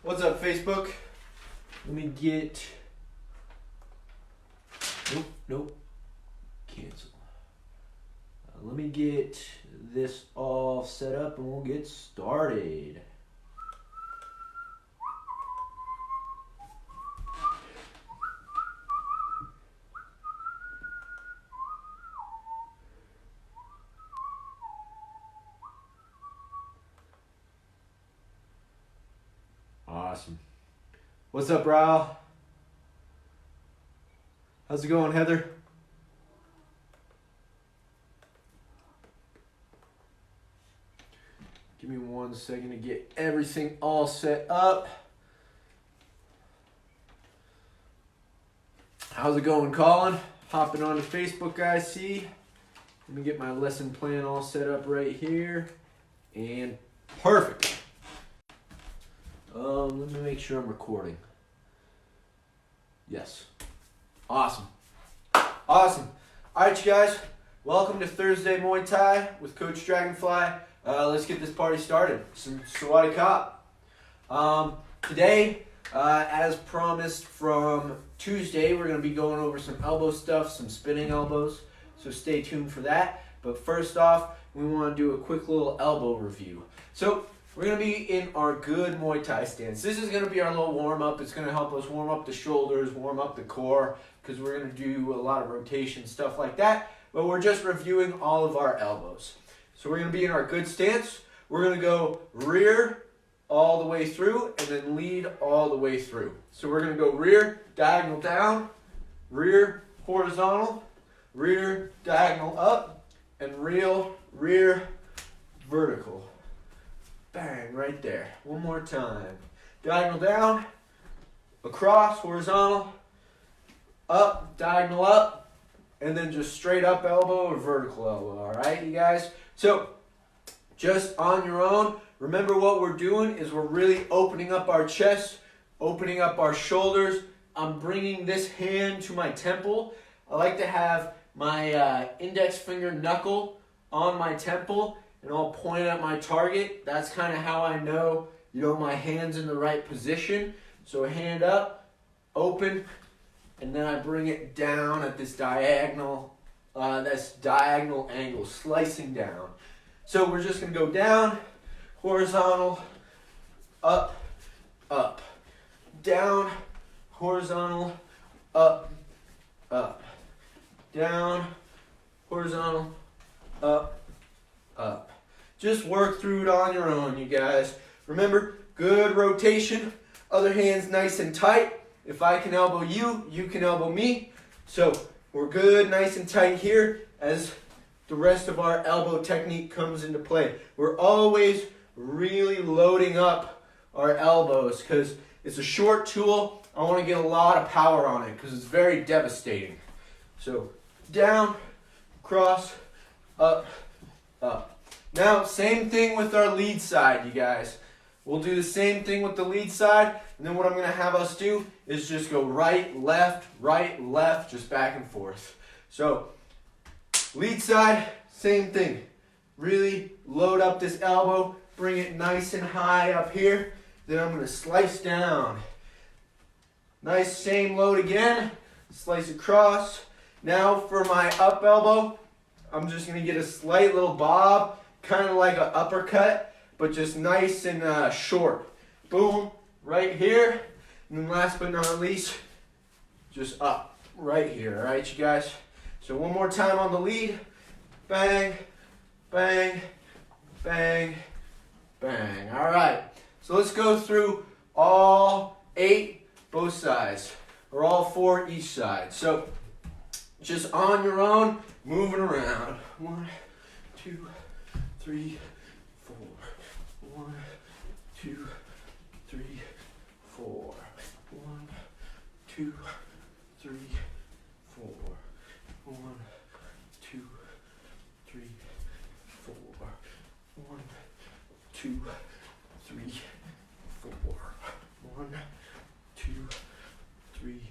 What's up, Facebook? Let me get... Nope. Cancel. Let me get this all set up and we'll get started. Awesome. What's up, Raul? How's it going, Heather? Give me 1 second to get everything all set up. How's it going, Colin? Hopping on to Facebook, guys. See? Let me get my lesson plan all set up right here. And perfect. Let me make sure I'm recording. Yes. Awesome. All right, you guys. Welcome to Thursday Muay Thai with Coach Dragonfly. Let's get this party started. Some Sawadee Kop. Today, as promised from Tuesday, we're going to be going over some elbow stuff, some spinning elbows. So stay tuned for that. But first off, we want to do a quick little elbow review. So we're going to be in our good Muay Thai stance. This is going to be our little warm-up. It's going to help us warm up the shoulders, warm up the core, because we're going to do a lot of rotation, stuff like that. But we're just reviewing all of our elbows. So we're going to be in our good stance. We're going to go rear all the way through and then lead all the way through. So we're going to go rear, diagonal down, rear, horizontal, rear, diagonal up, and rear, vertical. Bang, right there. One more time. Diagonal down, across, horizontal, up, diagonal up, and then just straight up elbow or vertical elbow. All right, you guys? So, just on your own, remember what we're doing is we're really opening up our chest, opening up our shoulders. I'm bringing this hand to my temple. I like to have my index finger knuckle on my temple, and I'll point at my target. That's kind of how I know, my hand's in the right position. So hand up, open, and then I bring it down at this diagonal angle, slicing down. So we're just going to go down, horizontal, up, up, down, horizontal, up, up, down, horizontal, up, up. Just work through it on your own, you guys. Remember, good rotation, other hand's nice and tight. If I can elbow you, you can elbow me. So we're good, nice and tight here as the rest of our elbow technique comes into play. We're always really loading up our elbows because it's a short tool. I want to get a lot of power on it because it's very devastating. So down, cross, up, up. Now, same thing with our lead side, you guys. We'll do the same thing with the lead side, and then what I'm going to have us do is just go right, left, just back and forth. So, lead side, same thing. Really load up this elbow, bring it nice and high up here. Then I'm going to slice down. Nice, same load again. Slice across. Now for my up elbow, I'm just going to get a slight little bob, kind of like an uppercut, but just nice and short. Boom, right here. And then last but not least, just up right here. All right, you guys? So one more time on the lead. Bang, bang, bang, bang. All right. So let's go through all 8, both sides, or all 4 each side. So just on your own, moving around. 1, 2, 3, 4. 1, 2, 3, 4. 1, 2, 3, 4. 1, 2, 3, 4. 1, 2, 3, 4. 1, 2, 3,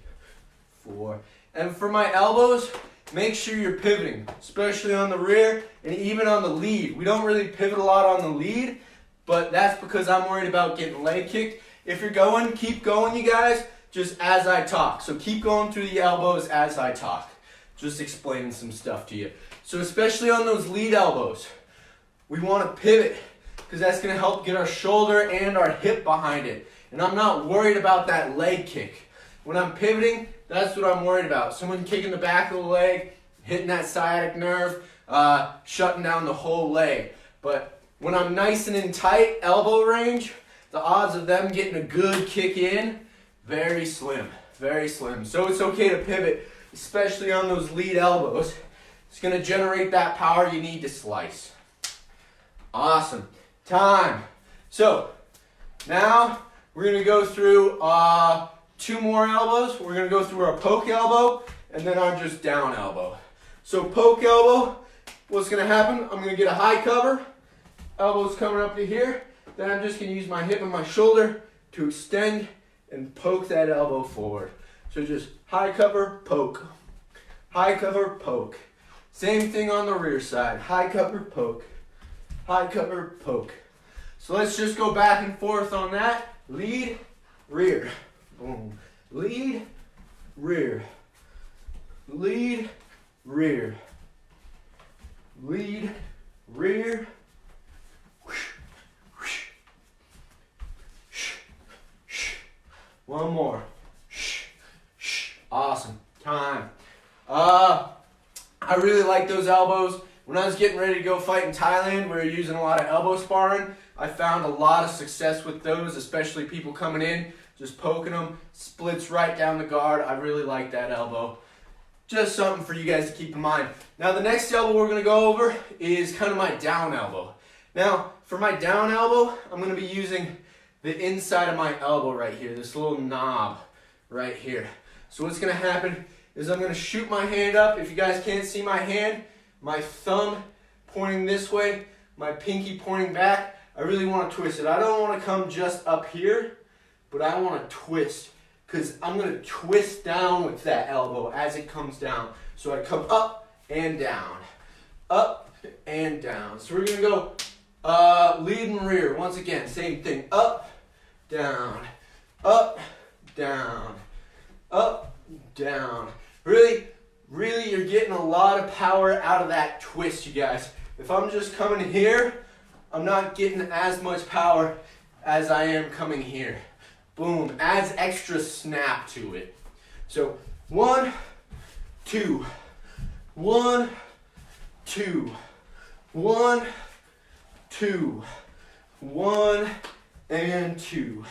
4. And for my elbows, make sure you're pivoting, especially on the rear and even on the lead. We don't really pivot a lot on the lead, but that's because I'm worried about getting leg kicked. If you're going, keep going, you guys, just as I talk. So keep going through the elbows as I talk. Just explaining some stuff to you. So especially on those lead elbows, we want to pivot because that's going to help get our shoulder and our hip behind it. And I'm not worried about that leg kick. When I'm pivoting, that's what I'm worried about. Someone kicking the back of the leg, hitting that sciatic nerve, shutting down the whole leg. But when I'm nice and in tight elbow range, the odds of them getting a good kick in, very slim, very slim. So it's okay to pivot, especially on those lead elbows. It's going to generate that power you need to slice. Awesome. Time. So now we're going to go through 2 more elbows. We're going to go through our poke elbow and then our just down elbow. So poke elbow, what's going to happen? I'm going to get a high cover. Elbow's coming up to here. Then I'm just going to use my hip and my shoulder to extend and poke that elbow forward. So just high cover, poke. High cover, poke. Same thing on the rear side. High cover, poke. High cover, poke. So let's just go back and forth on that. Lead, rear. Boom. Lead, rear. Lead, rear. Lead, rear. One more. Awesome. Time. I really like those elbows. When I was getting ready to go fight in Thailand, we were using a lot of elbow sparring. I found a lot of success with those, especially people coming in, just poking them, splits right down the guard. I really like that elbow. Just something for you guys to keep in mind. Now the next elbow we're going to go over is kind of my down elbow. Now for my down elbow, I'm going to be using the inside of my elbow right here, this little knob right here. So what's going to happen is I'm going to shoot my hand up. If you guys can't see my hand, my thumb pointing this way, my pinky pointing back. I really want to twist it. I don't want to come just up here, but I want to twist because I'm going to twist down with that elbow as it comes down. So I come up and down, up and down. So we're going to go lead and rear. Once again, same thing. Up, down, up, down, up, down. Really, you're getting a lot of power out of that twist, you guys. If I'm just coming here, I'm not getting as much power as I am coming here. Boom, adds extra snap to it. So 1, 2, 1, 2, 1, 2, 1, and 2.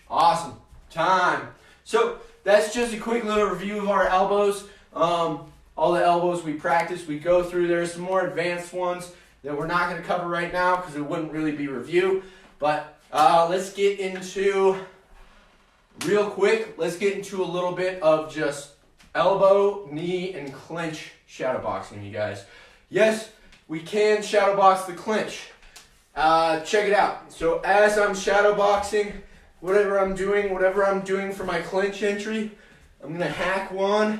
Awesome. Time. So that's just a quick little review of our elbows. All the elbows we practice, we go through. There's some more advanced ones that we're not going to cover right now because it wouldn't really be review. But let's get into, real quick, let's get into a little bit of just elbow, knee, and clinch shadowboxing, you guys. Yes, we can shadowbox the clinch. Check it out. So as I'm shadowboxing, whatever I'm doing for my clinch entry, I'm going to hack 1,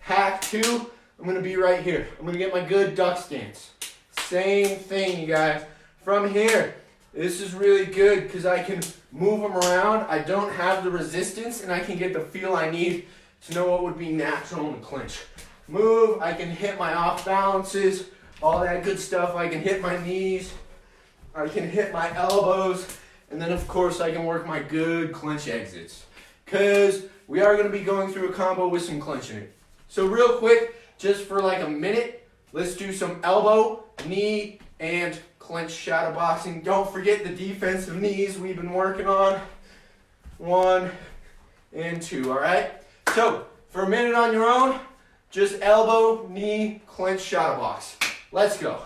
hack 2, I'm going to be right here. I'm going to get my good duck stance. Same thing, you guys. From here, this is really good because I can move them around. I don't have the resistance, and I can get the feel I need to know what would be natural in the clinch. Move, I can hit my off balances, all that good stuff. I can hit my knees, I can hit my elbows, and then of course I can work my good clinch exits because we are going to be going through a combo with some clinch in it. So real quick, just for like a minute, let's do some elbow, knee, and clinch shadowboxing. Don't forget the defensive knees we've been working on. 1 and 2, all right? So for a minute on your own, just elbow, knee, clinch, shadowbox. Let's go.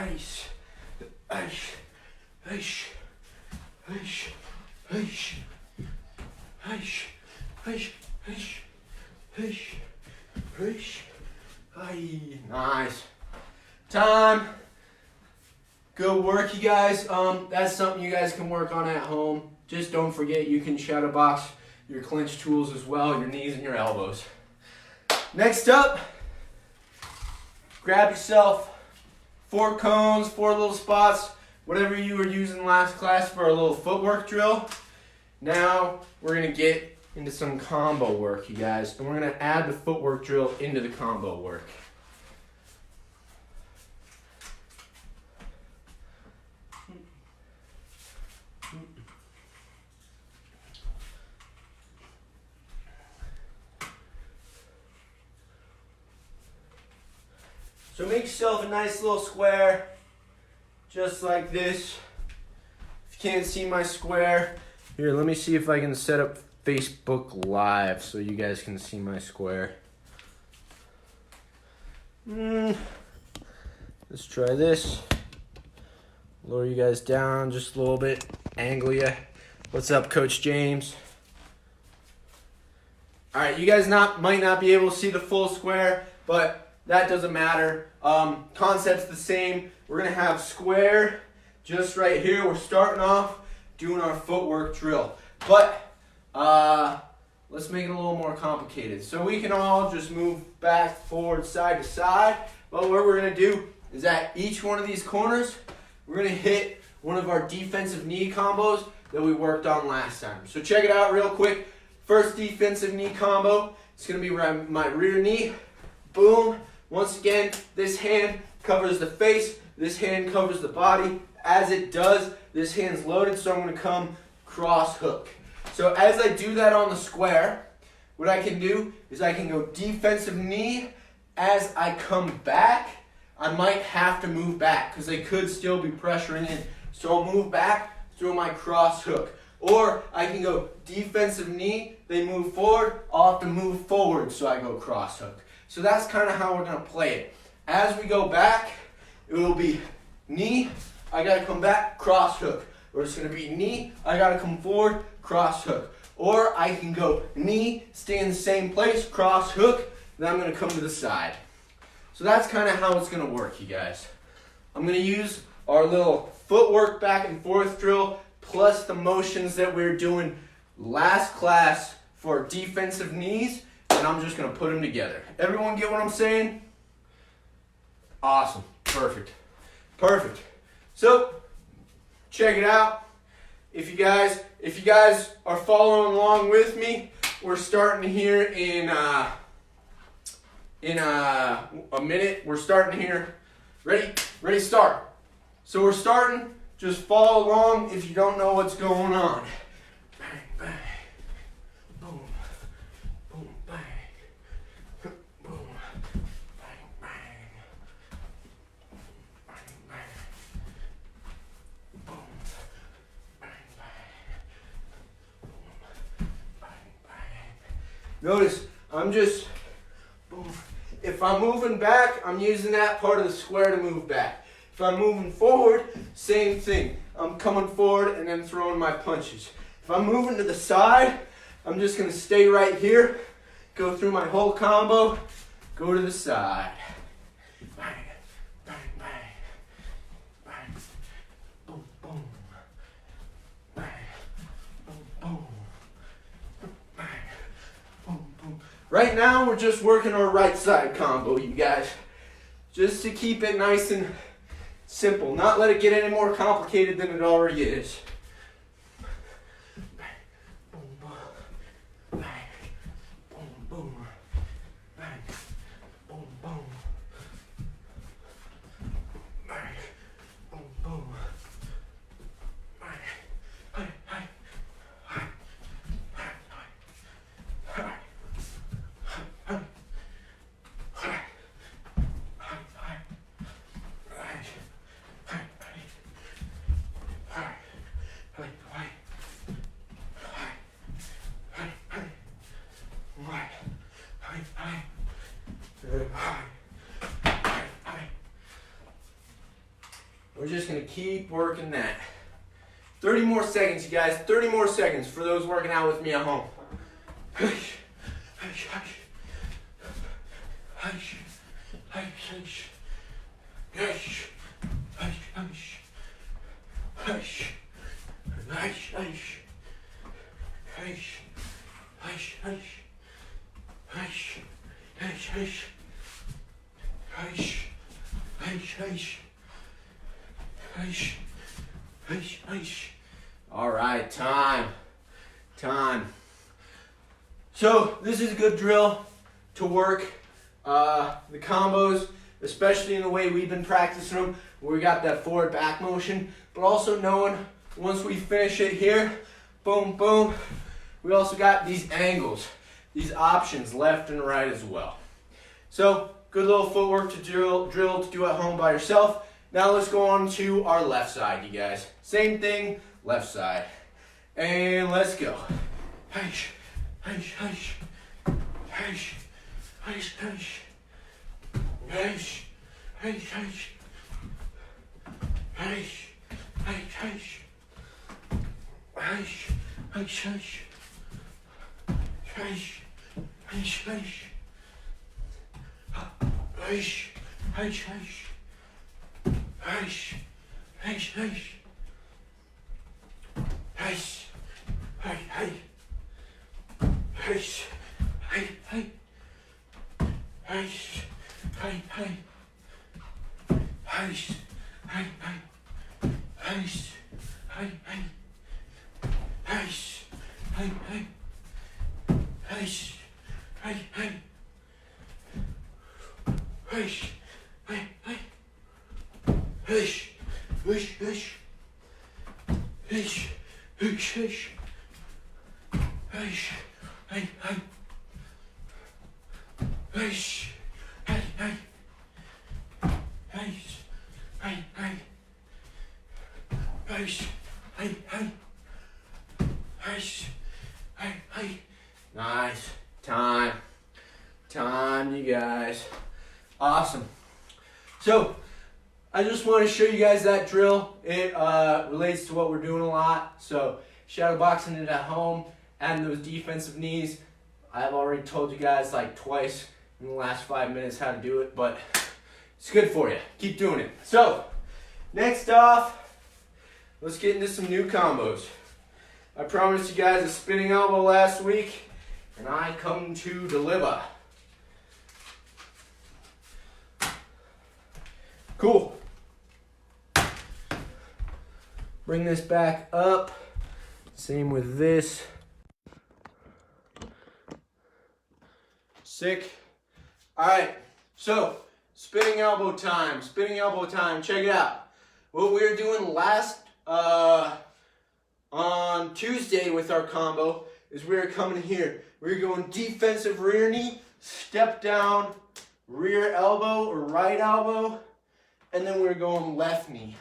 ice, ice, ice, ice, ice, ice, ice, ice, ice, ice. Aye. Nice. Time. Good work, you guys. That's something you guys can work on at home. Just don't forget you can shadow box your clinch tools as well, your knees and your elbows. Next up, grab yourself 4 cones, 4 little spots, whatever you were using last class for a little footwork drill. Now we're gonna get into some combo work, you guys, and we're gonna add the footwork drill into the combo work. So make yourself a nice little square, just like this. If you can't see my square, here, let me see if I can set up Facebook Live so you guys can see my square. Let's try this. Lower you guys down just a little bit, angle you. What's up, Coach James? All right, you guys might not be able to see the full square, but that doesn't matter. Concept's the same. We're gonna have square just right here. We're starting off doing our footwork drill. But let's make it a little more complicated. So we can all just move back, forward, side to side. But what we're gonna do is at each one of these corners, we're gonna hit one of our defensive knee combos that we worked on last time. So check it out real quick. First defensive knee combo, it's gonna be my rear knee. Boom. Once again, this hand covers the face, this hand covers the body. As it does, this hand's loaded, so I'm gonna come cross hook. So as I do that on the square, what I can do is I can go defensive knee. As I come back, I might have to move back because they could still be pressuring in. So I'll move back, throw my cross hook. Or I can go defensive knee, they move forward, I'll have to move forward, so I go cross hook. So that's kind of how we're going to play it. As we go back, it will be knee, I got to come back, cross hook. Or it's going to be knee, I got to come forward, cross hook. Or I can go knee, stay in the same place, cross hook, then I'm going to come to the side. So that's kind of how it's going to work, you guys. I'm going to use our little footwork back and forth drill plus the motions that we were doing last class for defensive knees, and I'm just going to put them together. Everyone get what I'm saying? Awesome. Perfect. Perfect. So, check it out. If you guys are following along with me, we're starting here in a minute. We're starting here. Ready, start. So we're starting. Just follow along if you don't know what's going on. Bang, bang. Boom. Boom, bang. Boom. Bang, bang. Bang, bang. Boom. Bang, bang. Boom. Bang, bang. Notice, I'm just, boom. If I'm moving back, I'm using that part of the square to move back. If I'm moving forward, same thing. I'm coming forward and then throwing my punches. If I'm moving to the side, I'm just going to stay right here, go through my whole combo, go to the side. Bang, bang, bang, bang, boom, boom, bang, boom, boom, bang, boom, boom. Right now, we're just working our right side combo, you guys. Just to keep it nice and simple, not let it get any more complicated than it already is. Bang, boom, boom, bang, boom, boom, bang, boom, boom, bang, boom, boom, bang, hey, hey, hey, hey, hey, hey, hey, hey. We're just gonna keep working that. 30 more seconds, you guys. 30 more seconds for those working out with me at home. All right, time. So this is a good drill to work the combos, especially in the way we've been practicing them, where we got that forward back motion, but also knowing once we finish it here, boom, boom, we also got these angles, these options left and right as well. So good little footwork to drill to do at home by yourself. Now let's go on to our left side, you guys. Same thing, left side. And let's go. Nice. Time, you guys. Awesome. So, I just want to show you guys that drill. It relates to what we're doing a lot. So, shadowboxing it at home, adding those defensive knees. I've already told you guys like twice in the last 5 minutes how to do it, but it's good for you. Keep doing it. So, next off, let's get into some new combos. I promised you guys a spinning elbow last week, and I come to deliver. Cool. Bring this back up. Same with this. Sick. All right, so spinning elbow time. Check it out. What we were doing last on Tuesday with our combo is we were coming here. We were going defensive rear knee, step down, rear elbow or right elbow, and then we were going left knee.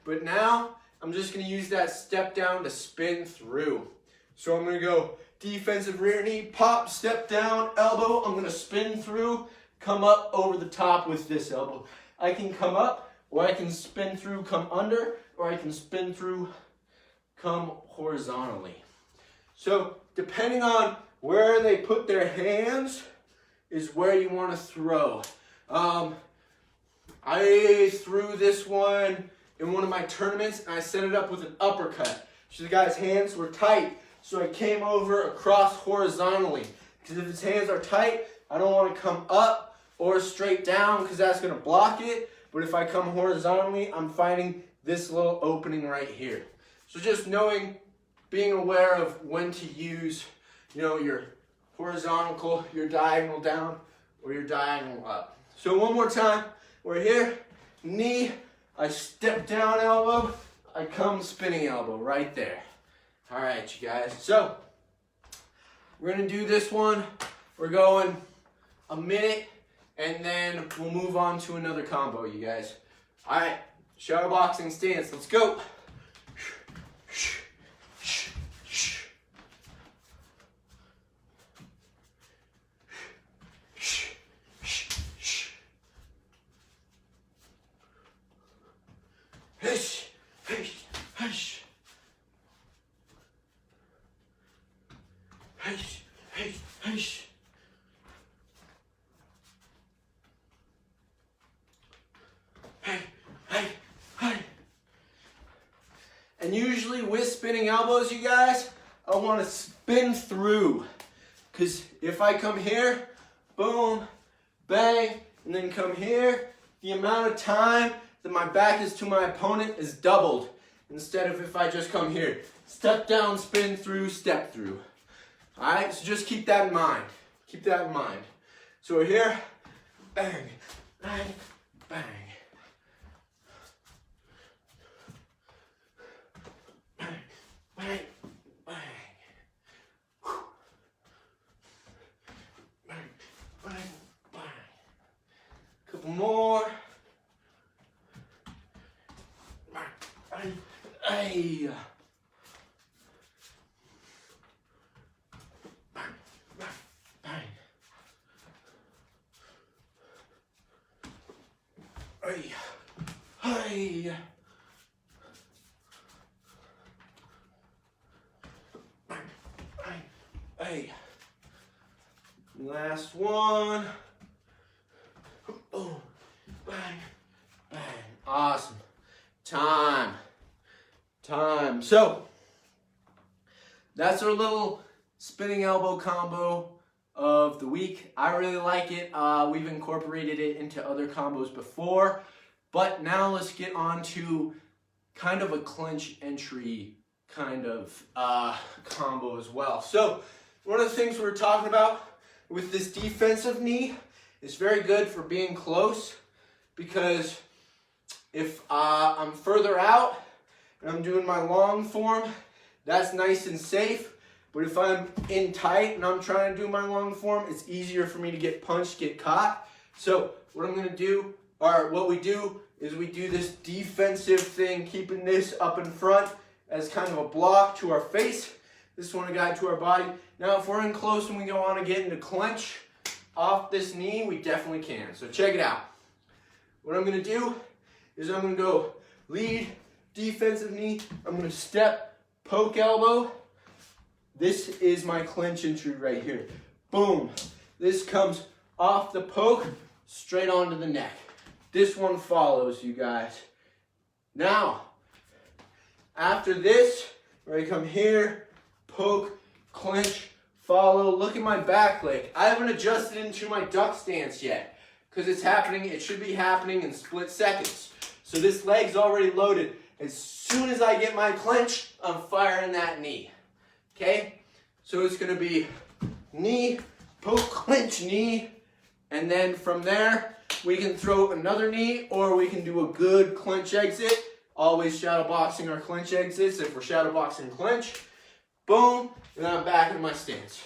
But now I'm just going to use that step down to spin through. So I'm going to go defensive rear knee, pop, step down, elbow. I'm going to spin through, come up over the top with this elbow. I can come up, or I can spin through, come under, or I can spin through, come horizontally. So depending on where they put their hands is where you want to throw. I threw this one in one of my tournaments, and I set it up with an uppercut. So the guy's hands were tight, so I came over across horizontally. Because if his hands are tight, I don't want to come up or straight down because that's going to block it. But if I come horizontally, I'm finding this little opening right here. So just knowing, being aware of when to use, your horizontal, your diagonal down, or your diagonal up. So one more time, we're here, knee, I step down elbow, I come spinning elbow right there. All right, you guys. So we're gonna do this one. We're going a minute, and then we'll move on to another combo, you guys. All right, shadowboxing stance. Let's go. Hush, hush, hush. Hush, hush, hush. Hey, hey, hey. And usually with spinning elbows, you guys, I want to spin through. Because if I come here, boom, bang, and then come here, the amount of time that my back is to my opponent is doubled. Instead of if I just come here, step down, spin through, step through. Alright, so just keep that in mind. Keep that in mind. So we're here, bang, bang, bang. Bang, bang, bang. Whew. Bang, bang, bang. Couple more. Bang, bang, hey. Hey, hey. Bang, bang, hey. Last one. Boom, bang, bang. Awesome. Time. So, that's our little spinning elbow combo of the week. I really like it. We've incorporated it into other combos before, but now let's get on to kind of a clinch entry kind of combo as well. So one of the things we were talking about with this defensive knee is very good for being close, because if I'm further out and I'm doing my long form, that's nice and safe. But if I'm in tight and I'm trying to do my long form, it's easier for me to get punched, get caught. So what I'm gonna do, or what we do, is we do this defensive thing, keeping this up in front as kind of a block to our face. This one a guide to our body. Now if we're in close and we go on to get into clinch off this knee, we definitely can. So check it out. What I'm gonna do is I'm gonna go lead, defensive knee. I'm gonna step, poke elbow. This is my clinch entry right here. Boom. This comes off the poke, straight onto the neck. This one follows, you guys. Now, after this, we're gonna come here, poke, clinch, follow. Look at my back leg. I haven't adjusted into my duck stance yet, because it's happening, it should be happening in split seconds. So this leg's already loaded. As soon as I get my clinch, I'm firing that knee. Okay, so it's going to be knee, poke, clinch, knee, and then from there, we can throw another knee, or we can do a good clinch exit. Always shadowboxing our clinch exits if we're shadowboxing clinch. Boom, and then I'm back in my stance.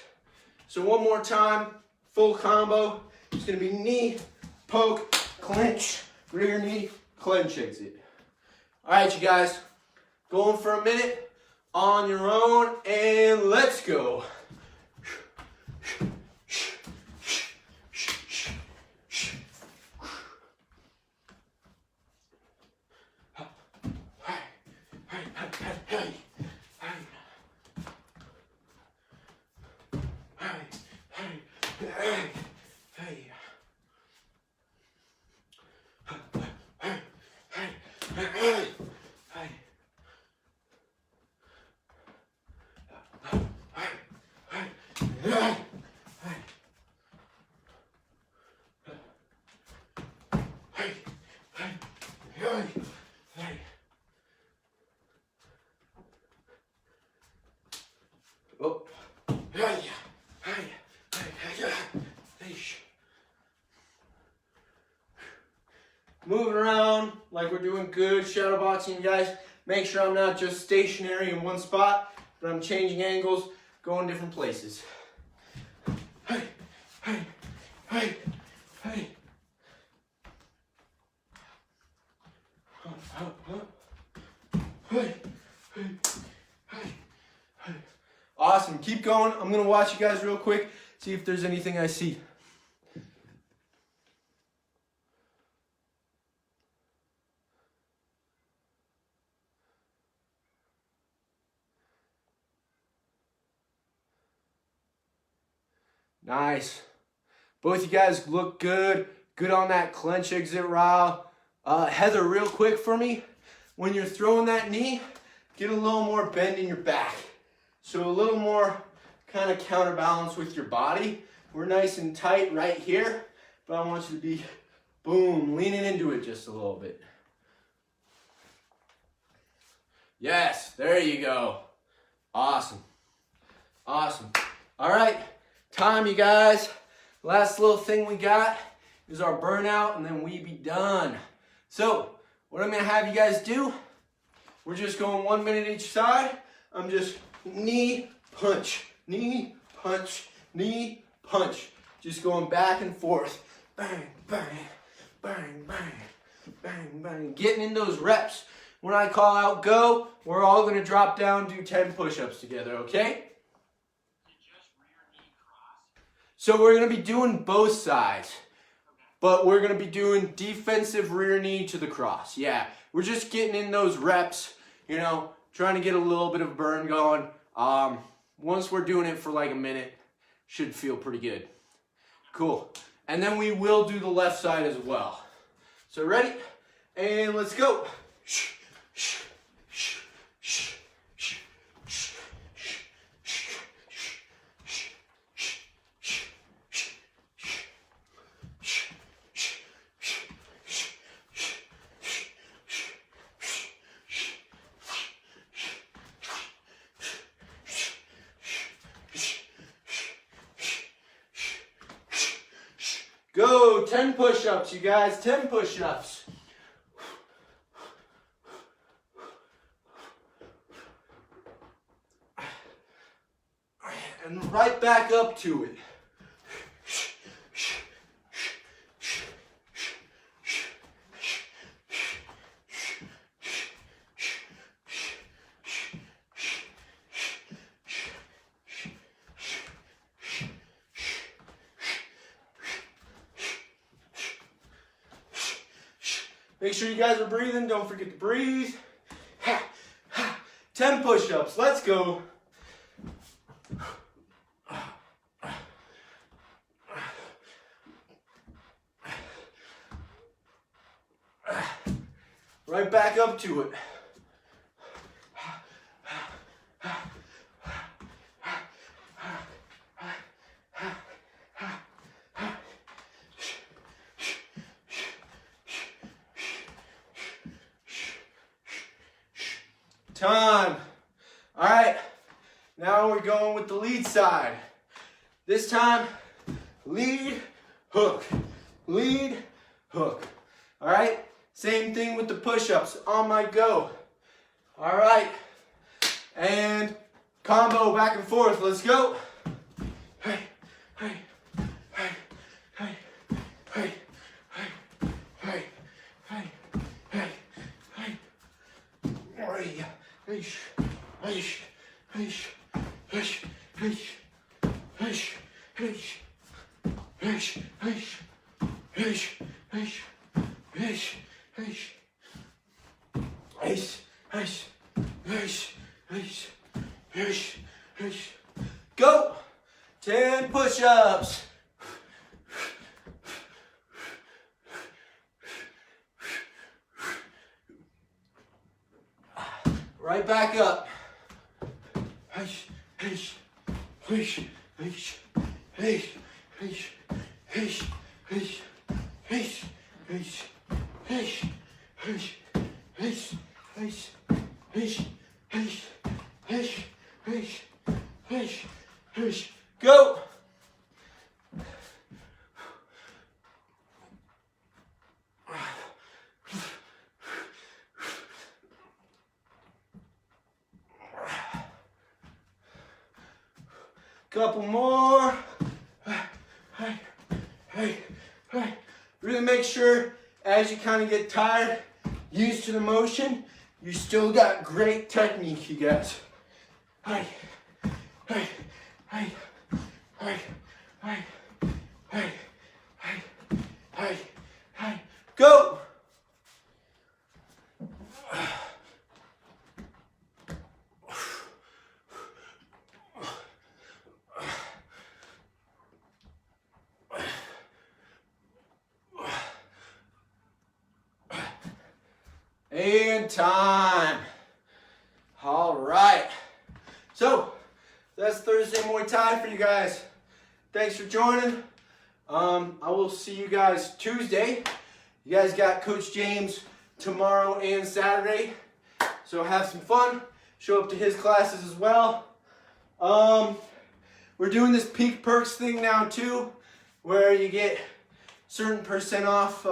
So one more time, full combo. It's going to be knee, poke, clinch, rear knee, clinch exit. All right, you guys, going for a minute on your own, and let's go. Moving around like we're doing good shadowboxing, guys. Make sure I'm not just stationary in one spot, but I'm changing angles, going different places. Hey, hey, hey, hey. Hey, hey, hey, hey. Awesome. Keep going. I'm going to watch you guys real quick, see if there's anything I see. Nice. Both you guys look good. Good on that clench exit, Ryle. Heather, real quick for me. When you're throwing that knee, get a little more bend in your back. So a little more kind of counterbalance with your body. We're nice and tight right here, but I want you to be, boom, leaning into it just a little bit. Yes, there you go. Awesome. Awesome. All right, time, you guys. Last little thing we got is our burnout, and then we be done. So, what I'm gonna have you guys do, we're just going 1 minute each side. I'm just knee, punch, knee, punch, knee, punch. Just going back and forth. Bang, bang, bang, bang, bang, bang. Getting in those reps. When I call out go, we're all gonna drop down, do 10 push-ups together, okay? So we're gonna be doing both sides, but we're gonna be doing defensive rear knee to the cross. Yeah, we're just getting in those reps, you know, trying to get a little bit of burn going. Once we're doing it for like a minute, should feel pretty good. Cool. And then we will do the left side as well. So ready? And let's go. Go, 10 push-ups, you guys, 10 push-ups. And right back up to it. Make sure you guys are breathing. Don't forget to breathe. 10 push-ups. Let's go. Right back up to it. Time. All right, now we're going with the lead side. This time, lead, hook, lead, hook. All right, same thing with the push-ups. On my go. All right, and combo back and forth. Let's go. Hey, hey, hey, hey, hey, hey, hey, hey, hey, hey. Hey. Eish, eish, eish, eish, eish, eish, eish, eish, eish, eish, eish, eish, eish, eish, eish, eish, eish, eish, eish. Go! 10 push-ups. Right back up. Heish, heish, heish, heish, heish, heish, heish, heish, heish, heish, heish, heish, heish, heish, heish, heish, heish, heish, heish, heish. Go. Couple more. Hey, hey, hey. Really make sure as you kind of get tired, used to the motion, you still got great technique, you guys. Hey, hey, hey, hey, hey, hey, hey, hey, hey. Go. And time. All right. So that's Thursday Muay Thai for you guys. Thanks for joining. I will see you guys Tuesday. You guys got Coach James tomorrow and Saturday. So have some fun. Show up to his classes as well. We're doing this Peak Perks thing now too, where you get certain % off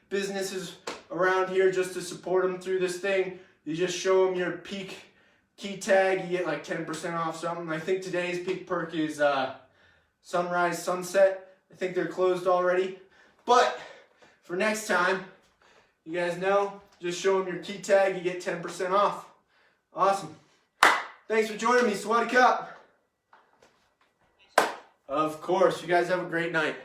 businesses around here just to support them through this thing. You just show them your Peak key tag, you get like 10% off something. I think today's Peak Perk is Sunrise Sunset. I think they're closed already. But for next time, you guys know, just show them your key tag, you get 10% off. Awesome. Thanks for joining me, Sweaty Cup. Of course, you guys have a great night.